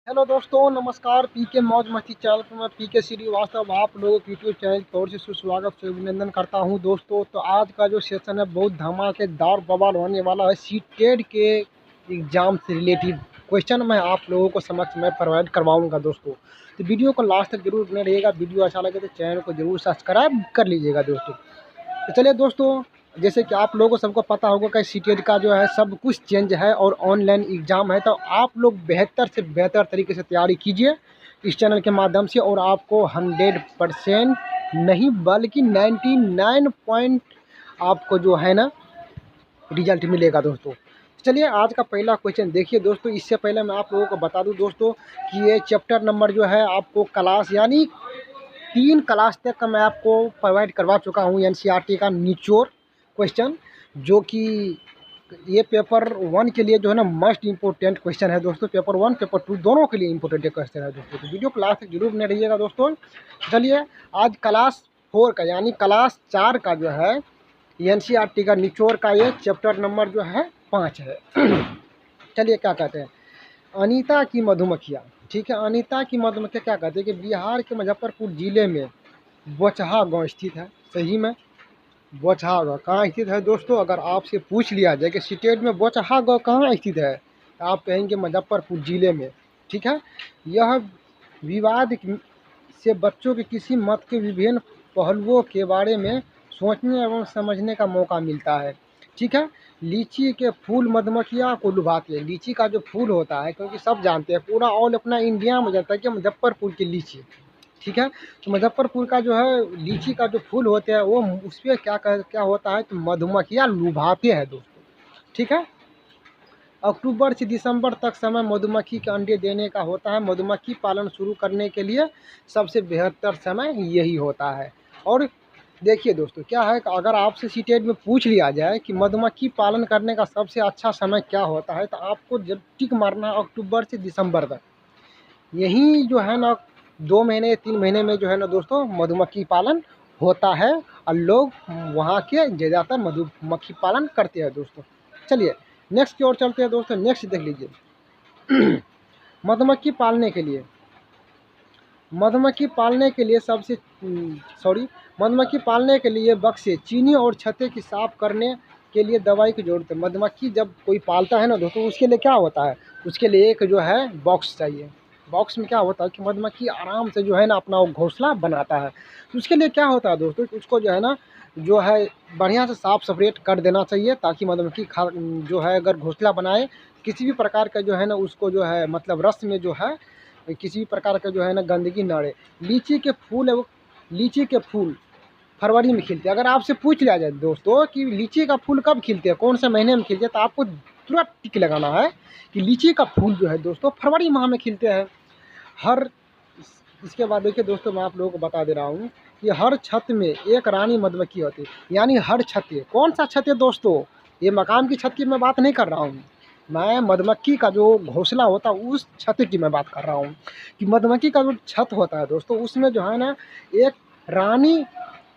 Hello दोस्तों, नमस्कार। पीके मौज मस्ती चैनल पर मैं पीके श्रीवास्तव आप लोगों के यूट्यूब चैनल की ओर से सुस्वागत से अभिनंदन करता हूं। दोस्तों, तो आज का जो सेशन है बहुत धमाकेदार बवाल होने वाला है। सीटेट के एग्ज़ाम से रिलेटेड क्वेश्चन मैं आप लोगों को समक्ष में प्रोवाइड करवाऊंगा। दोस्तों, तो वीडियो को लास्ट तक जरूर बने रहिएगा। वीडियो अच्छा लगे तो चैनल को जरूर सब्सक्राइब कर लीजिएगा। दोस्तों, तो चलिए दोस्तों, जैसे कि आप लोगों को सबको पता होगा कि सीटेट का जो है सब कुछ चेंज है और ऑनलाइन एग्ज़ाम है। तो आप लोग बेहतर से बेहतर तरीके से तैयारी कीजिए इस चैनल के माध्यम से, और आपको 100% नहीं बल्कि 99 पॉइंट आपको जो है ना रिजल्ट मिलेगा। दोस्तों, चलिए आज का पहला क्वेश्चन देखिए। दोस्तों, इससे पहले मैं आप लोगों को बता दूं दोस्तों कि ये चैप्टर नंबर जो है आपको क्लास यानी 3 क्लास तक का मैं आपको प्रोवाइड करवा चुका हूँ एनसीईआरटी का निचोड़ क्वेश्चन, जो कि ये पेपर 1 के लिए जो है ना मस्ट इम्पोर्टेंट क्वेश्चन है। दोस्तों, पेपर 1 पेपर 2 दोनों के लिए इम्पोर्टेंट क्वेश्चन है। दोस्तों, तो वीडियो क्लास तक जरूर बने रहिएगा। दोस्तों, चलिए आज क्लास 4 का यानी क्लास 4 का जो है एनसीईआरटी का निचोड़ का ये चैप्टर नंबर जो है 5 है। चलिए क्या कहते हैं, अनीता की मधुमक्खियाँ। ठीक है, अनीता की मधुमक्खियाँ क्या कहते हैं कि बिहार के मुजफ्फरपुर ज़िले में बोचहा गांव स्थित है। सही में बोचहा गांव कहाँ स्थित है? दोस्तों, अगर आपसे पूछ लिया जाए कि स्टेट में बोचहा गांव कहाँ स्थित है, तो आप कहेंगे मुजफ्फरपुर ज़िले में। ठीक है, यह विवाद से बच्चों के किसी मत के विभिन्न पहलुओं के बारे में सोचने एवं समझने का मौका मिलता है। ठीक है, लीची के फूल मधुमक्खियाँ को लुभाते हैं। लीची का जो फूल होता है, क्योंकि सब जानते हैं, पूरा ऑल अपना इंडिया में जानता है कि मुजफ्फरपुर की लीची। ठीक है, तो मुजफ्फरपुर का जो है लीची का जो फूल होते हैं वो उस पर क्या होता है, तो मधुमक्खियाँ लुभाते हैं। दोस्तों, ठीक है, अक्टूबर से दिसंबर तक समय मधुमक्खी के अंडे देने का होता है। मधुमक्खी पालन शुरू करने के लिए सबसे बेहतर समय यही होता है। और देखिए दोस्तों, क्या है कि अगर आपसे सीटेट में पूछ लिया जाए कि मधुमक्खी पालन करने का सबसे अच्छा समय क्या होता है, तो आपको जब टिक मारना है अक्टूबर से दिसंबर तक। यही जो है ना 2 महीने 3 महीने में जो है ना दोस्तों मधुमक्खी पालन होता है, और लोग वहाँ के ज़्यादातर मधुमक्खी पालन करते हैं। दोस्तों, चलिए नेक्स्ट की ओर चलते हैं। दोस्तों, नेक्स्ट देख लीजिए। मधुमक्खी पालने के लिए मधुमक्खी पालने के लिए बक्से, चीनी और छत्ते की साफ करने के लिए दवाई की ज़रूरत है। मधुमक्खी जब कोई पालता है ना दोस्तों, उसके लिए क्या होता है, उसके लिए एक जो है बॉक्स चाहिए। बॉक्स में क्या होता है कि मधुमक्खी आराम से जो है ना अपना घोंसला बनाता है। तो उसके लिए क्या होता है दोस्तों, उसको जो है ना जो है बढ़िया से साफ सपरेट कर देना चाहिए, ताकि मधुमक्खी जो है अगर घोंसला बनाए किसी भी प्रकार का जो है ना उसको जो है मतलब रस में जो है किसी भी प्रकार का जो है ना गंदगी ना रहे। लीची के फूल फरवरी में खिलते हैं। अगर आपसे पूछ लिया जाए दोस्तों कि लीची का फूल कब खिलते हैं, कौन से महीने में खिलते हैं, तो आपको तुरंत टिक लगाना है कि लीची का फूल जो है दोस्तों फरवरी माह में खिलते हैं। हर इसके बाद देखिए दोस्तों, मैं आप लोगों को बता दे रहा हूँ कि हर छत में एक रानी मधुमक्खी होती है। यानी हर छत, कौन सा छत है दोस्तों, ये मकान की छत की मैं बात नहीं कर रहा हूँ, मैं मधुमक्खी का जो घोंसला होता है उस छत की मैं बात कर रहा हूँ। कि मधुमक्खी का जो छत होता है दोस्तों, उसमें जो है ना एक रानी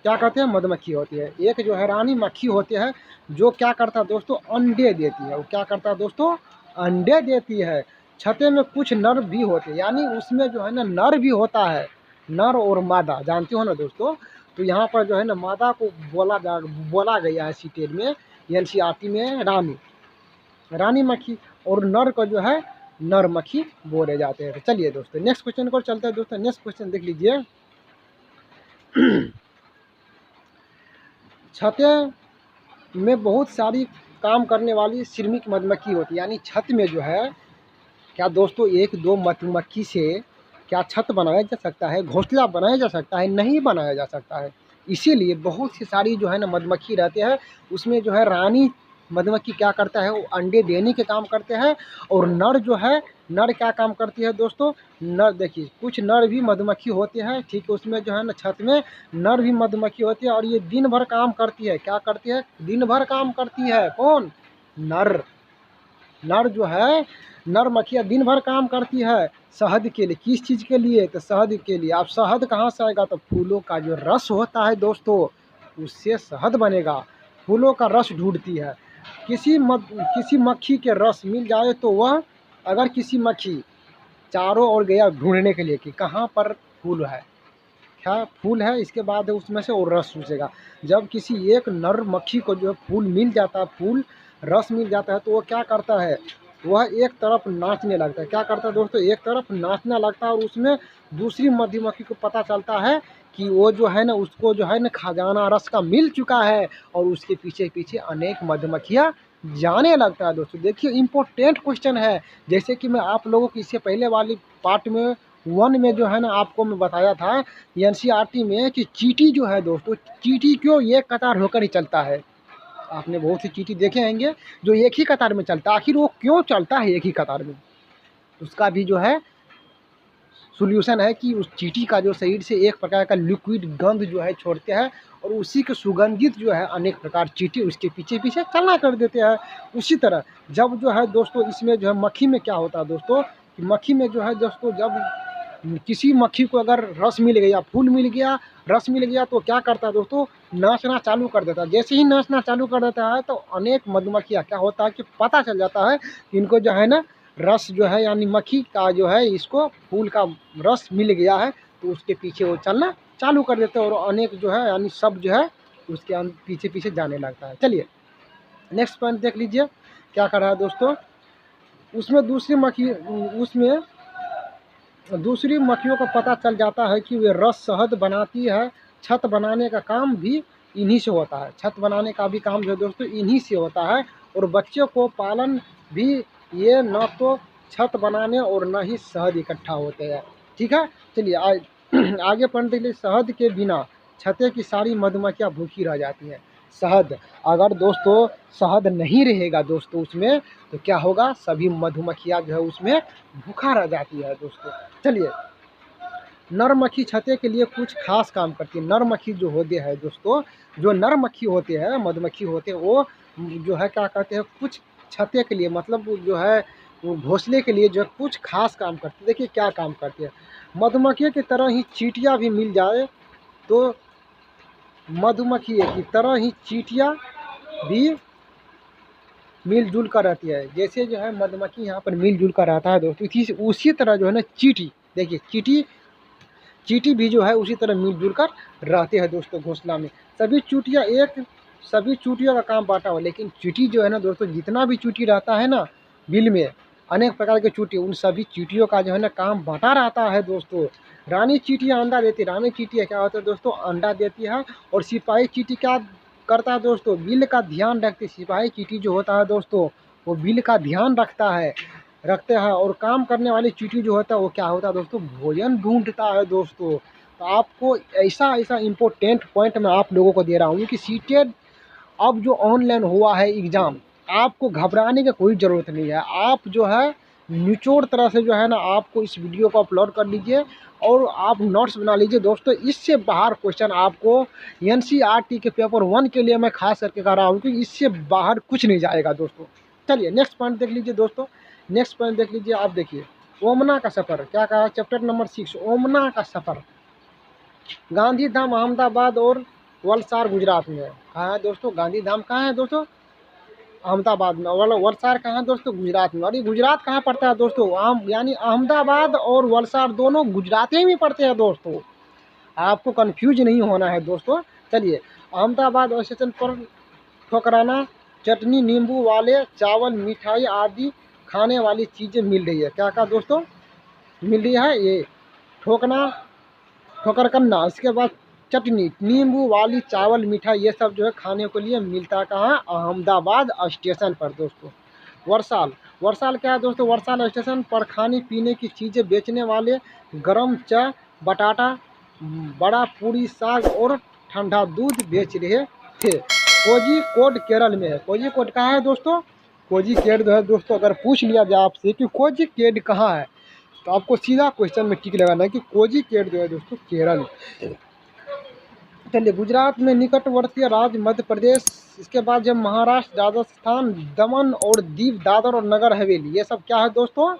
क्या कहते हैं मधुमक्खी होती है, एक जो है रानी मक्खी होती है, जो क्या करता है दोस्तों अंडे देती है। वो क्या करता है दोस्तों, अंडे देती है। छते में कुछ नर भी होते हैं, यानी उसमें जो है ना नर भी होता है, नर और मादा जानते हो ना दोस्तों। तो यहाँ पर जो है ना मादा को बोला गया है सीटेट में एनसीईआरटी में रानी मक्खी, और नर को जो है नर मक्खी बोले जाते हैं। तो चलिए दोस्तों नेक्स्ट क्वेश्चन को चलते हैं। दोस्तों, नेक्स्ट क्वेश्चन देख लीजिए। छते में बहुत सारी काम करने वाली श्रमिक मधुमक्खी होती है। यानी छत में जो है क्या दोस्तों एक दो मधुमक्खी से क्या छत बनाया जा सकता है, घोंसला बनाया जा सकता है? नहीं बनाया जा सकता है। इसीलिए बहुत सी सारी जो है ना मधुमक्खी रहते हैं, उसमें जो है रानी मधुमक्खी क्या करता है, वो अंडे देने के काम करते हैं। और नर जो है, नर क्या काम करती है दोस्तों, नर देखिए कुछ नर भी मधुमक्खी होते हैं। ठीक है, उसमें जो है ना छत में नर भी मधुमक्खी होती है, और ये दिन भर काम करती है। क्या करती है, दिन भर काम करती है। कौन, नर। नर जो है, नर मक्खियाँ दिन भर काम करती है शहद के लिए। किस चीज़ के लिए, तो शहद के लिए। अब शहद कहाँ से आएगा, तो फूलों का जो रस होता है दोस्तों, उससे शहद बनेगा। फूलों का रस ढूंढती है। किसी मक्खी के रस मिल जाए तो वह, अगर किसी मक्खी चारों ओर गया ढूंढने के लिए कि कहाँ पर फूल है, क्या फूल है। इसके बाद उसमें से वो रस चूसेगा। जब किसी एक नर मक्खी को जो फूल मिल जाता है, फूल रस मिल जाता है, तो वो क्या करता है, वह एक तरफ नाचने लगता है। क्या करता है दोस्तों, एक तरफ नाचने लगता है, और उसमें दूसरी मधुमक्खी को पता चलता है कि वो जो है ना, उसको जो है ना खजाना रस का मिल चुका है, और उसके पीछे पीछे अनेक मधुमक्खियाँ जाने लगता है। दोस्तों देखिए, इम्पोर्टेंट क्वेश्चन है। जैसे कि मैं आप लोगों को इससे पहले वाली पार्ट में 1 में जो है ना आपको मैं बताया था एनसीईआरटी में कि चींटी जो है दोस्तों, चींटी क्यों एक कतार होकर ही चलता है। आपने बहुत सी चींटी देखे होंगे जो एक ही कतार में चलता है। आखिर वो क्यों चलता है एक ही कतार में, उसका भी जो है सॉल्यूशन है कि उस चींटी का जो शरीर से एक प्रकार का लिक्विड गंध जो है छोड़ते हैं, और उसी के सुगंधित जो है अनेक प्रकार चींटी उसके पीछे पीछे चलना कर देते हैं। उसी तरह जब जो है दोस्तों इसमें जो है मक्खी में क्या होता है दोस्तों, कि मक्खी में जो है दोस्तों, जब किसी मक्खी को अगर रस मिल गया, फूल मिल गया, रस मिल गया, तो क्या करता है दोस्तों, नाचना चालू कर देता है। जैसे ही नाचना चालू कर देता है तो अनेक मधुमक्खियाँ क्या होता है कि पता चल जाता है कि इनको जो है ना रस जो है, यानी मक्खी का जो है, इसको फूल का रस मिल गया है, तो उसके पीछे वो चलना चालू कर देते हैं, और अनेक जो है यानी सब जो है उसके पीछे पीछे जाने लगता है। चलिए नेक्स्ट पॉइंट देख लीजिए क्या कर रहा है दोस्तों। उसमें दूसरी मक्खियों को पता चल जाता है कि वे रस शहद बनाती है। छत बनाने का काम भी इन्हीं से होता है। छत बनाने का भी काम जो है दोस्तों इन्हीं से होता है, और बच्चों को पालन भी ये न तो छत बनाने और न ही शहद इकट्ठा होते हैं। ठीक है, चलिए आगे पढ़ने के लिए। शहद के बिना छत्ते की सारी मधुमक्खियाँ भूखी रह जाती हैं। शहद, अगर दोस्तों शहद नहीं रहेगा दोस्तों उसमें, तो क्या होगा, सभी मधुमक्खियाँ जो है उसमें भूखा रह जाती है दोस्तों। चलिए, नर मक्खी छत्ते के लिए कुछ खास काम करती है। नर मक्खी जो होते हैं दोस्तों, जो नर मक्खी होते हैं, मधुमक्खी होते हैं, वो जो है क्या कहते हैं, कुछ छत्ते के लिए, मतलब जो है घोंसले के लिए जो है कुछ खास काम करती है। देखिए क्या काम करती है। मधुमक्खी की तरह ही चींटियाँ भी मिल जाए तो मधुमक्खी की तरह ही चींटियाँ भी मिलजुल कर रहती है। जैसे जो है मधुमक्खी यहाँ पर मिलजुल कर रहता है दोस्तों, उसी तरह जो है ना चींटी, देखिए चींटी भी जो है उसी तरह मिलजुल कर रहते हैं दोस्तों घोंसला में। सभी चींटियों का काम बांटा हुआ, लेकिन चींटी जो है ना दोस्तों, जितना भी चींटी रहता है ना बिल में, अनेक प्रकार के चींटी, उन सभी चींटियों का जो है ना काम बांटा रहता है दोस्तों। रानी चींटियाँ अंडा देती है। रानी चींटियाँ क्या होता है दोस्तों, अंडा देती है, और सिपाही चींटी क्या करता है दोस्तों, बिल का ध्यान रखते। सिपाही चींटी जो होता है दोस्तों, वो बिल का ध्यान रखते हैं, और काम करने वाली चींटी जो होता है वो क्या होता है दोस्तों, भोजन ढूंढता है दोस्तों। तो आपको ऐसा ऐसा इम्पोर्टेंट पॉइंट मैं आप लोगों को दे रहा हूँ कि सीटेट अब जो ऑनलाइन हुआ है एग्ज़ाम, आपको घबराने की कोई ज़रूरत नहीं है। आप जो है निचोड़ तरह से जो है ना, आपको इस वीडियो को अपलोड कर लीजिए, और आप नोट्स बना लीजिए दोस्तों। इससे बाहर क्वेश्चन आपको एनसीईआरटी के पेपर 1 के लिए मैं खास करके कह रहा हूँ कि इससे बाहर कुछ नहीं जाएगा दोस्तों। चलिए नेक्स्ट पॉइंट देख लीजिए दोस्तों। नेक्स्ट पॉइंट देख लीजिए, आप देखिए, ओमना का सफ़र क्या कहा, चैप्टर नंबर 6 ओमना का सफ़र। गांधीधाम अहमदाबाद और वलसाड गुजरात में है। कहाँ है दोस्तों, गांधीधाम कहाँ है दोस्तों, अहमदाबाद में, और वलसाड कहाँ है दोस्तों, गुजरात में। और ये गुजरात कहाँ पड़ता है दोस्तों, यानी अहमदाबाद और वलसाड दोनों गुजरात में पड़ते हैं दोस्तों। आपको कंफ्यूज नहीं होना है दोस्तों। चलिए, अहमदाबाद स्टेशन पर ठोकराना, चटनी, नींबू वाले चावल, मिठाई आदि खाने वाली चीज़ें मिल रही है। क्या कहा दोस्तों, मिल रही है ये ठोकर करना, इसके बाद चटनी, नींबू वाली चावल, मिठाई, ये सब जो है खाने के लिए मिलता है कहाँ, अहमदाबाद स्टेशन पर दोस्तों। वर्षाल क्या है दोस्तों, वर्षाल स्टेशन पर खाने पीने की चीज़ें बेचने वाले गरम चाय, बटाटा, बड़ा पूरी, साग और ठंडा दूध बेच रहे थे। कोझिकोड केरल में है। कोझिकोड कहाँ है दोस्तों, कोझिकोड जो है दोस्तों, अगर पूछ लिया जाए आपसे कि कोझिकोड कहाँ है, तो आपको सीधा क्वेश्चन में टिक लगाना है कि कोझिकोड जो है दोस्तों केरल। चलिए, गुजरात में निकटवर्ती राज्य मध्य प्रदेश, इसके बाद जब महाराष्ट्र, राजस्थान, दमन और दीव, दादर और नगर हवेली, ये सब क्या है दोस्तों,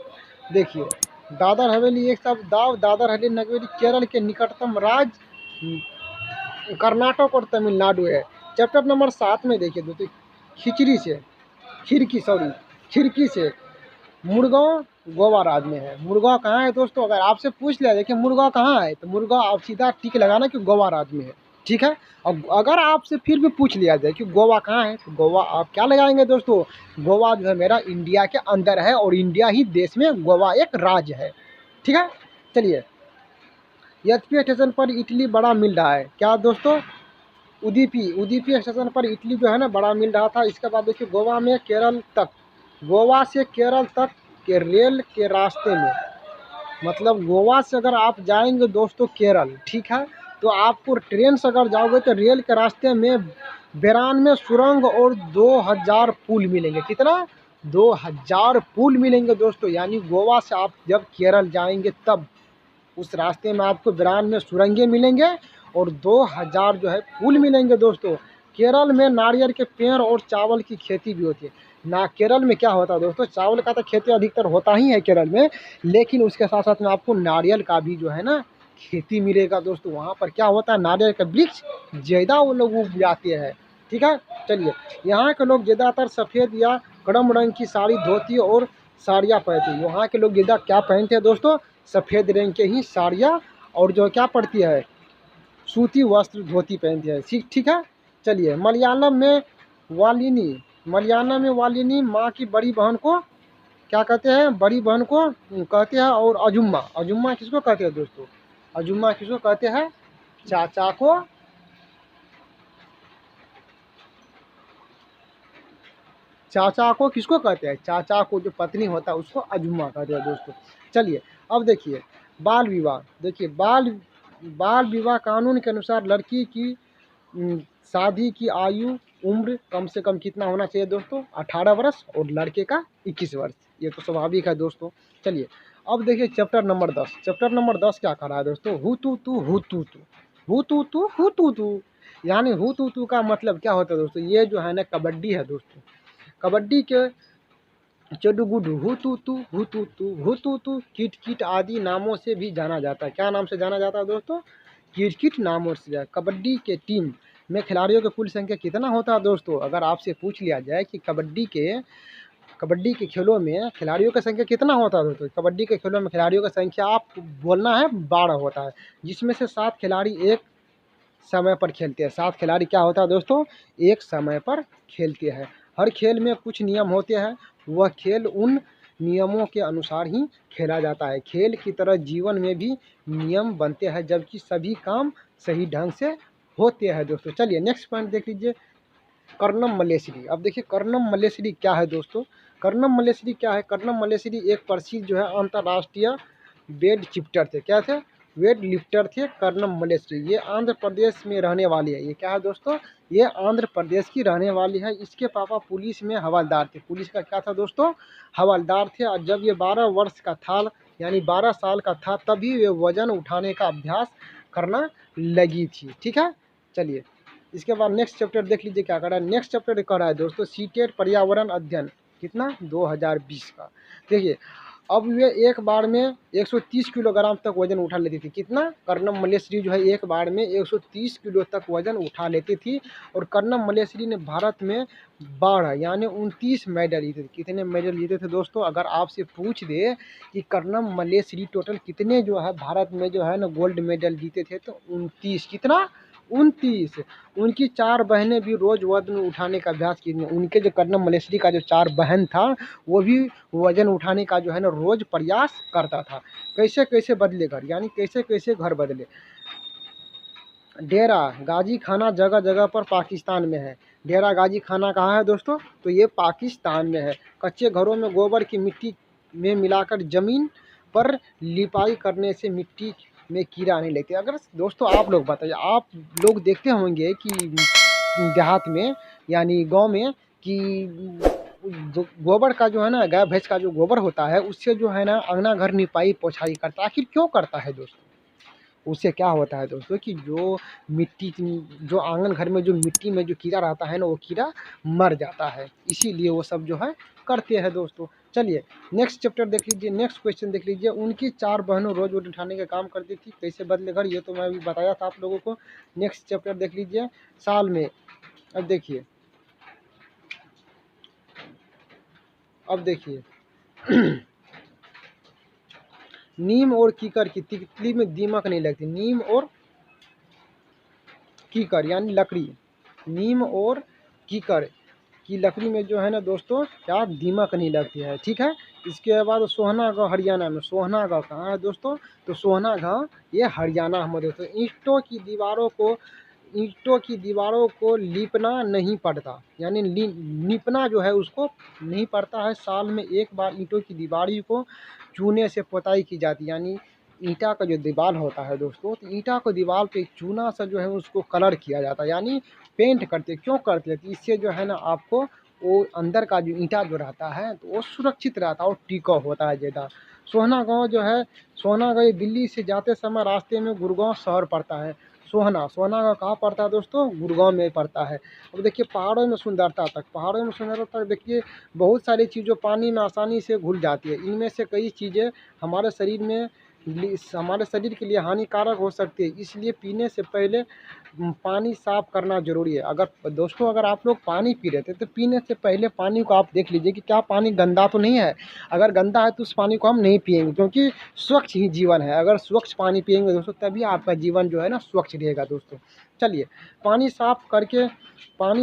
देखिए दादर हवेली, एक सब दादर हवेली नगर हवेली केरल के निकटतम राज्य कर्नाटक और तमिलनाडु है। चैप्टर नंबर 7 में देखिए दोस्तों, खिड़की से मुड़गांव गोवा राज्य में है। मुर्गा कहाँ है दोस्तों? अगर आपसे पूछ लिया देखिए मुर्गा कहाँ है, तो मुर्गा आप सीधा टिक लगाना कि गोवा राज्य में है, ठीक है। अब अगर आपसे फिर भी पूछ लिया जाए कि गोवा कहाँ है, तो गोवा आप क्या लगाएंगे दोस्तों? गोवा जो है मेरा इंडिया के अंदर है और इंडिया ही देश में गोवा एक राज्य है, ठीक है। चलिए, एचपी स्टेशन पर इडली बड़ा मिल रहा है, क्या दोस्तों? उडुपी उडुपी स्टेशन पर इडली जो है ना बड़ा मिल रहा था। इसके बाद देखिए गोवा में केरल तक, गोवा से केरल तक के रेल के रास्ते में, मतलब गोवा से अगर आप जाएंगे दोस्तों केरल, ठीक है, तो आपको ट्रेन से अगर जाओगे तो रेल के रास्ते में 92 सुरंग और 2000 पुल मिलेंगे। कितना? 2000 पुल मिलेंगे दोस्तों। यानी गोवा से आप जब केरल जाएंगे तब उस रास्ते में आपको 92 सुरंगें मिलेंगे और 2000 जो है पुल मिलेंगे दोस्तों। केरल में नारियल के पेड़ और चावल की खेती भी होती है ना। केरल में क्या होता है दोस्तों, चावल का तो खेती अधिकतर होता ही है केरल में, लेकिन उसके साथ साथ में आपको नारियल का भी जो है ना खेती मिलेगा दोस्तों। वहाँ पर क्या होता है, नारियल का वृक्ष ज़्यादा वो लोग उपजाते हैं, ठीक है। चलिए, यहाँ के लोग ज़्यादातर सफ़ेद या कड़म रंग की साड़ी, धोती और साड़ियाँ पहनते हैं। वहाँ के लोग ज़्यादा क्या पहनते हैं दोस्तों? सफ़ेद रंग के ही साड़ियाँ और जो क्या पड़ती है, सूती वस्त्र धोती पहनते हैं, ठीक ठीक है। चलिए, वालिनी मलयालम में वालिनी माँ की बड़ी बहन को क्या कहते हैं? बड़ी बहन को कहते हैं। और अजुम्मा, अजुम्मा किसको कहते हैं दोस्तों? अजुम्मा किसको कहते हैं? चाचा को, चाचा को किसको कहते हैं? चाचा को जो पत्नी होता है उसको अजुम्मा कहते हैं दोस्तों। चलिए, अब देखिए बाल विवाह। देखिए बाल बाल विवाह कानून के अनुसार लड़की की शादी की आयु उम्र कम से कम कितना होना चाहिए दोस्तों? 18 वर्ष और लड़के का 21 वर्ष। ये तो स्वाभाविक है दोस्तों। चलिए, अब देखिए चैप्टर नंबर 10। चैप्टर नंबर 10 क्या कर रहा है दोस्तों? हु तू तू हु तू तू हु तू तू हु तू तू। यानी हु तू तू का मतलब क्या होता है दोस्तों? ये जो है ना कबड्डी है दोस्तों। कबड्डी के चडुगुडू, हुतुतु, हुतुतु, हुतुतु, किट किट आदि नामों से भी जाना जाता है। क्या नाम से जाना जाता है दोस्तों? किट किट नामों से। कबड्डी के टीम में खिलाड़ियों की कुल संख्या कितना होता है दोस्तों? अगर आपसे पूछ लिया जाए कि कबड्डी के खेलों में खिलाड़ियों की संख्या कितना होता है दोस्तों? कबड्डी के खेलों में खिलाड़ियों की संख्या आप बोलना है 12 होता है, जिसमें से 7 खिलाड़ी एक समय पर खेलते हैं। 7 खिलाड़ी क्या होता है दोस्तों? एक समय पर खेलते हैं। हर खेल में कुछ नियम होते हैं, वह खेल उन नियमों के अनुसार ही खेला जाता है। खेल की तरह जीवन में भी नियम बनते हैं, जबकि सभी काम सही ढंग से होते हैं दोस्तों। चलिए नेक्स्ट पॉइंट देख लीजिए, कर्णम मल्लेश्वरी। अब देखिए कर्णम मल्लेश्वरी क्या है दोस्तों? कर्णम मल्लेश्वरी क्या है? कर्णम मल्लेश्वरी एक प्रसिद्ध जो है अंतर्राष्ट्रीय वेट लिफ्टर थे। क्या थे? वेट लिफ्टर थे कर्णम मल्लेश्वरी। ये आंध्र प्रदेश में रहने वाली है। ये क्या है दोस्तों? ये आंध्र प्रदेश की रहने वाली है। इसके पापा पुलिस में हवलदार थे। पुलिस का क्या था दोस्तों? हवलदार थे। और जब ये 12 वर्ष का था, यानी 12 साल का था, तभी वे वजन उठाने का अभ्यास करना लगी थी, ठीक है। चलिए, इसके बाद नेक्स्ट चैप्टर देख लीजिए क्या कर रहा है। नेक्स्ट चैप्टर कर रहा है दोस्तों सीटेट पर्यावरण अध्ययन, कितना? 2020 का। देखिए, अब वे एक बार में 130 किलोग्राम तक वजन उठा लेती थी। कितना? कर्णम मल्लेश्वरी जो है एक बार में 130 किलो तक वजन उठा लेती थी। और कर्णम मल्लेश्वरी ने भारत में 12 यानी 29 मेडल जीते थे। कितने मेडल जीते थे दोस्तों? अगर आपसे पूछ दे कि कर्णम मल्लेश्वरी टोटल कितने जो है भारत में जो है ना गोल्ड मेडल जीते थे, तो 29। कितना? 29। उनकी 4 बहनें भी रोज़ वज़न उठाने का अभ्यास की। उनके जो कर्णम मल्लेश्वरी का जो 4 बहन था, वो भी वज़न उठाने का जो है ना रोज़ प्रयास करता था। कैसे कैसे बदले घर, यानी कैसे कैसे घर बदले। डेरा गाजी खाना जगह जगह पर पाकिस्तान में है। डेरा गाजी खाना कहाँ है दोस्तों? तो ये पाकिस्तान में है। कच्चे घरों में गोबर की मिट्टी में मिलाकर ज़मीन पर लिपाई करने से मिट्टी में कीड़ा नहीं लगते। अगर दोस्तों आप लोग बताइए, आप लोग देखते होंगे कि देहात में यानी गांव में कि जो गोबर का जो है ना, गाय भैंस का जो गोबर होता है, उससे जो है ना अंगना घर निपाई पोछाई करता है। आखिर क्यों करता है दोस्तों? उससे क्या होता है दोस्तों कि जो मिट्टी जो आंगन घर में जो मिट्टी में जो कीड़ा रहता है ना, वो कीड़ा मर जाता है, इसीलिए वो सब जो है करते हैं दोस्तों। चलिए नेक्स्ट चैप्टर देख लीजिए, नेक्स्ट क्वेश्चन देख लीजिए। उनकी 4 बहनों रोज वजन उठाने का काम करती थी। कैसे बदले घर, ये तो मैं अभी बताया था आप लोगों को। नेक्स्ट चैप्टर देख लीजिए, साल में। अब देखिए, अब देखिए नीम और कीकर की, तितली में दीमक नहीं लगती। नीम और कीकर यानी लकड़ी, नीम और कीकर की लकड़ी में जो है ना दोस्तों क्या दीमक नहीं लगती है, ठीक है। इसके बाद सोहना गाँव हरियाणा में, सोहना गाँव कहाँ है दोस्तों, तो सोहना गाँव ये हरियाणा में दोस्तों। ईंटों की दीवारों को लीपना नहीं पड़ता, यानी लीपना जो है उसको नहीं पड़ता है। साल में एक बार ईंटों की दीवारी को चूने से पुताई की जाती है, यानी ईंटा का जो दीवार होता है दोस्तों, तो ईंटा को दीवार पे चूना से जो है उसको कलर किया जाता है, यानी पेंट करते। क्यों करते हैं, इससे जो है ना आपको वो अंदर का जो ईंटा जो रहता है तो वो सुरक्षित रहता है और टिकाऊ होता है ज़्यादा। सोहना गाँव जो है, सोहना गाँव दिल्ली से जाते समय रास्ते में गुड़गांव शहर पड़ता है। सोहना गाँव कहाँ पड़ता है दोस्तों, गुड़गांव में पड़ता है। अब देखिए पहाड़ों में सुंदरता तक देखिए बहुत सारी चीज़ें पानी में आसानी से घुल जाती है। इनमें से कई चीज़ें हमारे शरीर के लिए हानिकारक हो सकती है, इसलिए पीने से पहले पानी साफ करना ज़रूरी है। अगर आप लोग पानी पी रहे थे तो पीने से पहले पानी को आप देख लीजिए कि क्या पानी गंदा तो नहीं है। अगर गंदा है तो उस पानी को हम नहीं पिएंगे, क्योंकि स्वच्छ ही जीवन है। अगर स्वच्छ पानी पिएंगे दोस्तों तभी आपका जीवन जो है ना स्वच्छ रहेगा दोस्तों। चलिए, पानी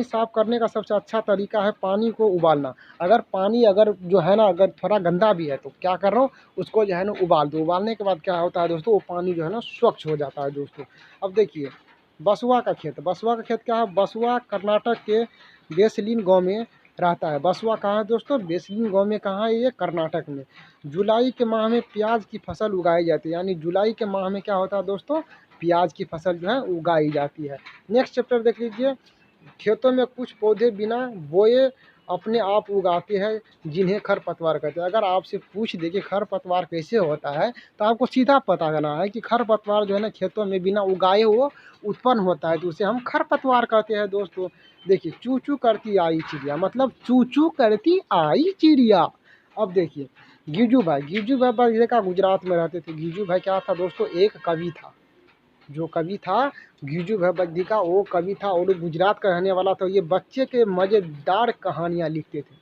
साफ करने का सबसे अच्छा तरीका है पानी को उबालना। अगर जो है ना अगर थोड़ा गंदा भी है तो क्या कर रहा हूँ, उसको जो है ना उबाल दो। उबालने के बाद क्या होता है दोस्तों, वो पानी जो है ना स्वच्छ हो जाता है दोस्तों। अब देखिए बसुआ का खेत क्या है, बसुआ कर्नाटक के बेसलीन गांव में रहता है। बसुआ कहाँ है दोस्तों, बेसलीन गांव में कहाँ है, ये कर्नाटक में। जुलाई के माह में प्याज की फसल उगाई जाती है, यानी जुलाई के माह में क्या होता है दोस्तों, प्याज की फसल जो है उगाई जाती है। नेक्स्ट चैप्टर देख लीजिए, खेतों में कुछ पौधे बिना बोए अपने आप उगाते हैं जिन्हें खरपतवार कहते हैं। अगर आपसे पूछ दे कि खरपतवार कैसे होता है तो आपको सीधा पता करना है कि खरपतवार जो है ना खेतों में बिना उगाए वो उत्पन्न होता है, तो उसे हम खरपतवार कहते हैं दोस्तों। देखिए चू चू करती आई चिड़िया, मतलब चू चू करती आई चिड़िया। अब देखिए गिरजू भाई बर्मा गुजरात में रहते थे। गिरजू भाई क्या था दोस्तों, एक कवि था। जो कवि था गिरजू भाई बद्दी, वो कवि था और गुजरात का रहने वाला था। ये बच्चे के मज़ेदार कहानियाँ लिखते थे।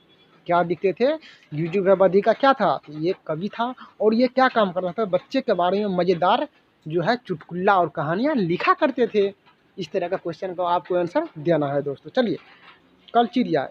क्या लिखते थे, गिरजू भाई बद्दी का क्या था, तो ये कवि था और ये क्या काम करता था, बच्चे के बारे में मज़ेदार जो है चुटकुला और कहानियाँ लिखा करते थे। इस तरह का क्वेश्चन का आपको आंसर देना है दोस्तों। चलिए, कलचिरिया,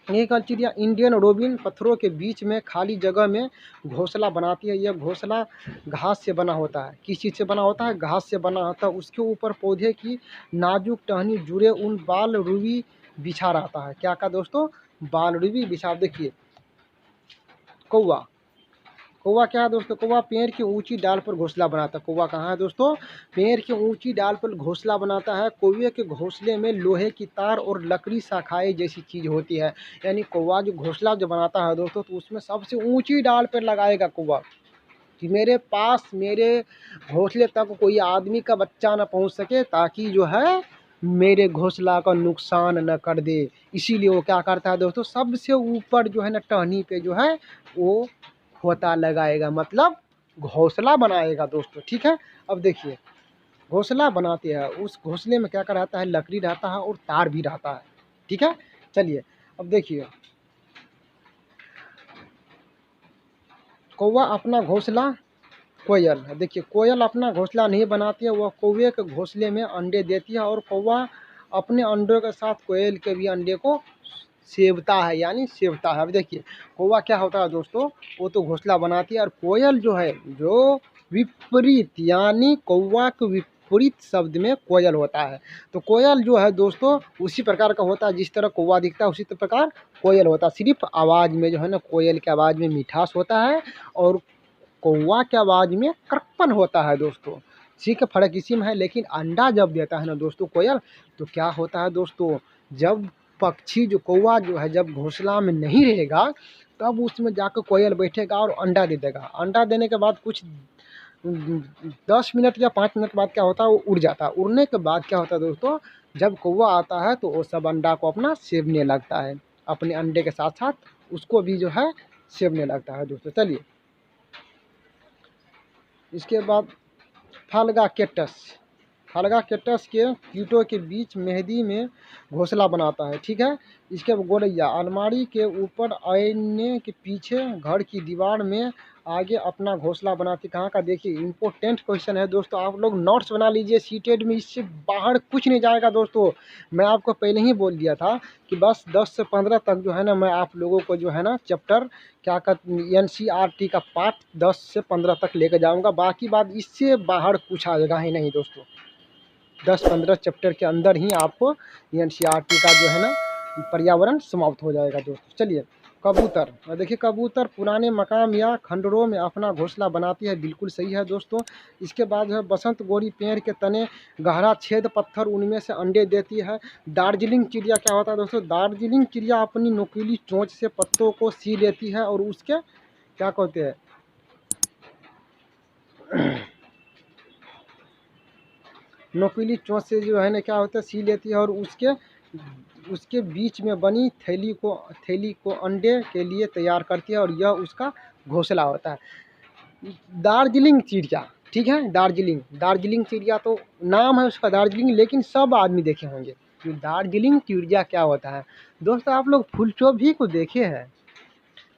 ये कलचिरिया इंडियन रोबिन पत्थरों के बीच में खाली जगह में घोंसला बनाती है। यह घोंसला घास से बना होता है। किस चीज़ से बना होता है, घास से बना होता है। उसके ऊपर पौधे की नाजुक टहनी जुड़े उन बाल रुई बिछा रहता है। क्या का दोस्तों, बाल रुई बिछा। देखिए कौवा, कौवा क्या है दोस्तों, कौवा पेड़ की ऊंची डाल पर घोंसला बनाता है। कौवा कहाँ है दोस्तों, पेड़ की ऊंची डाल पर घोंसला बनाता है। कौवे के घोंसले में लोहे की तार और लकड़ी शाखाएं जैसी चीज होती है। यानी कौवा जो घोंसला जो बनाता है दोस्तों, तो उसमें सबसे ऊंची डाल पर लगाएगा कौवा कि मेरे घोंसले तक कोई आदमी का बच्चा न पहुंच सके, ताकि जो है मेरे घोंसला का नुकसान न कर दे। इसीलिए वो क्या करता है दोस्तों, सबसे ऊपर जो है ना टहनी पे जो है वो खोता लगाएगा, मतलब घोंसला बनाएगा दोस्तों, ठीक है। अब देखिए घोंसला बनाते हैं, उस घोंसले में क्या क्या रहता है, लकड़ी रहता है और तार भी रहता है, ठीक है। चलिए अब देखिए, कौवा अपना घोंसला, कोयल, देखिए कोयल अपना घोंसला नहीं बनाती है, वह कौवे के घोंसले में अंडे देती है और कौवा अपने अंडों के साथ कोयल के भी अंडे को सेवता है, यानी सेवता है। अब देखिए कौवा क्या होता है दोस्तों, वो तो घोंसला बनाती है, और कोयल जो है जो विपरीत, यानी कौवा के विपरीत शब्द में कोयल होता है। तो कोयल जो है दोस्तों उसी प्रकार का होता है, जिस तरह कौवा दिखता है उसी प्रकार कोयल होता है। सिर्फ आवाज़ में जो है ना, कोयल की आवाज़ में मिठास होता है और कौवा की आवाज़ में करप्पन होता है दोस्तों। इसी का फर्क इसी में है। लेकिन अंडा जब देता है ना दोस्तों कोयल, तो क्या होता है दोस्तों, जब पक्षी जो कौवा जो है जब घोंसला में नहीं रहेगा, तब उसमें जाकर कोयल बैठेगा और अंडा दे देगा। अंडा देने के बाद कुछ 10 मिनट या 5 मिनट बाद क्या होता है, वो उड़ जाता है। उड़ने के बाद क्या होता है दोस्तों, जब कौवा आता है तो वो सब अंडा को अपना सेवने लगता है, अपने अंडे के साथ साथ उसको भी जो है सेवने लगता है दोस्तों। चलिए इसके बाद फालगा केटस के कीटों के बीच मेहंदी में घोंसला बनाता है, ठीक है। इसके बाद गोरैया अलमारी के ऊपर आईने के पीछे घर की दीवार में आगे अपना घोंसला बनाती कहाँ का, देखिए इम्पोर्टेंट क्वेश्चन है दोस्तों, आप लोग नोट्स बना लीजिए, सीटेड में इससे बाहर कुछ नहीं जाएगा दोस्तों। मैं आपको पहले ही बोल दिया था कि बस 10 से 15 तक जो है ना मैं आप लोगों को जो है ना चैप्टर क्या कर NCERT का पार्ट 10 से 15 तक लेकर जाऊंगा, बाकी बात इससे बाहर कुछ आएगा ही नहीं दोस्तों। 10-15 चैप्टर के अंदर ही आपको NCERT का जो है ना पर्यावरण समाप्त हो जाएगा दोस्तों। चलिए, कबूतर, देखिए कबूतर पुराने मकाम या खंडरों में अपना घोंसला बनाती है, बिल्कुल सही है दोस्तों। इसके बाद जो है बसंत गोरी पेड़ के तने गहरा छेद पत्थर, उनमें से अंडे देती है। दार्जिलिंग चिड़िया क्या होता है दोस्तों, दार्जिलिंग चिड़िया अपनी नुकीली चोंच से पत्तों को सी लेती है और उसके क्या कहते हैं नुकीली चोंच से जो है ना क्या होता है सी लेती है और उसके बीच में बनी थैली को अंडे के लिए तैयार करती है और यह उसका घोंसला होता है। दार्जिलिंग चिड़िया, ठीक है, दार्जिलिंग चिड़िया तो नाम है उसका दार्जिलिंग, लेकिन सब आदमी देखे होंगे कि दार्जिलिंग चिड़िया क्या होता है दोस्तों। आप लोग फूलचोभी को देखे हैं,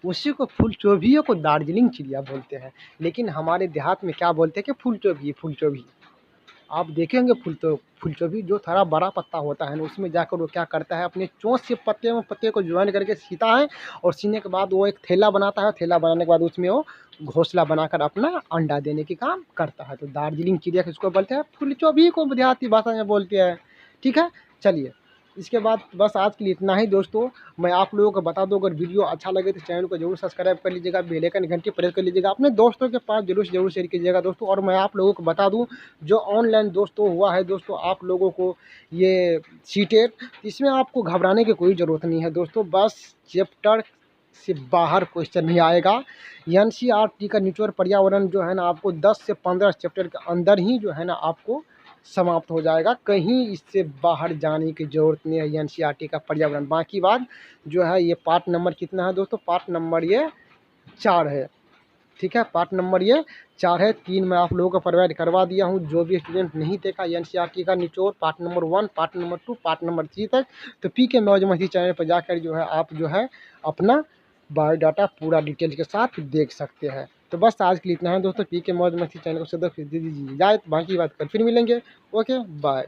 उसी को फूलचोभियों को दार्जिलिंग चिड़िया बोलते हैं, लेकिन हमारे देहात में क्या बोलते हैं कि फूलचोभी। आप देखेंगे फूलचोभी जो थोड़ा बड़ा पत्ता होता है ना, उसमें जाकर वो क्या करता है अपने चोंच से पत्ते को ज्वाइन करके सीता है और सीने के बाद वो एक थैला बनाता है, थैला बनाने के बाद उसमें वो घोंसला बनाकर अपना अंडा देने की काम करता है। तो दार्जिलिंग चिड़िया किसको बोलते हैं, फूलचोभी को देहाती भाषा में बोलते हैं, ठीक है। चलिए, इसके बाद बस आज के लिए इतना ही दोस्तों। मैं आप लोगों को बता दूं, अगर वीडियो अच्छा लगे तो चैनल को जरूर सब्सक्राइब कर लीजिएगा, बेल आइकन घंटी प्रेस कर लीजिएगा, अपने दोस्तों के पास जरूर शेयर कीजिएगा दोस्तों। और मैं आप लोगों को बता दूं, जो ऑनलाइन दोस्तों हुआ है दोस्तों आप लोगों को ये सीटेट, इसमें आपको घबराने की कोई ज़रूरत नहीं है दोस्तों, बस चैप्टर से बाहर क्वेश्चन नहीं आएगा। NCERT का निचोड़ पर्यावरण जो है ना आपको 10 से 15 चैप्टर के अंदर ही जो है ना आपको समाप्त हो जाएगा, कहीं इससे बाहर जाने की ज़रूरत नहीं है NCERT का पर्यावरण। बाकी बात जो है ये पार्ट नंबर कितना है दोस्तों, पार्ट नंबर ये 4 है, ठीक है, पार्ट नंबर ये 4 है। 3 मैं आप लोगों को प्रोवाइड करवा दिया हूँ, जो भी स्टूडेंट नहीं देखा NCERT का निचोड़ part number 1, part number 2, part number 3 तक, तो PK मौज मस्ती चैनल पर जाकर जो है आप जो है अपना बायोडाटा पूरा डिटेल के साथ देख सकते हैं। तो बस आज के लिए इतना है दोस्तों। PK मौज मस्ती चैनल को सब्सक्राइब दे दीजिए, बाकी बात कर फिर मिलेंगे। Okay, bye.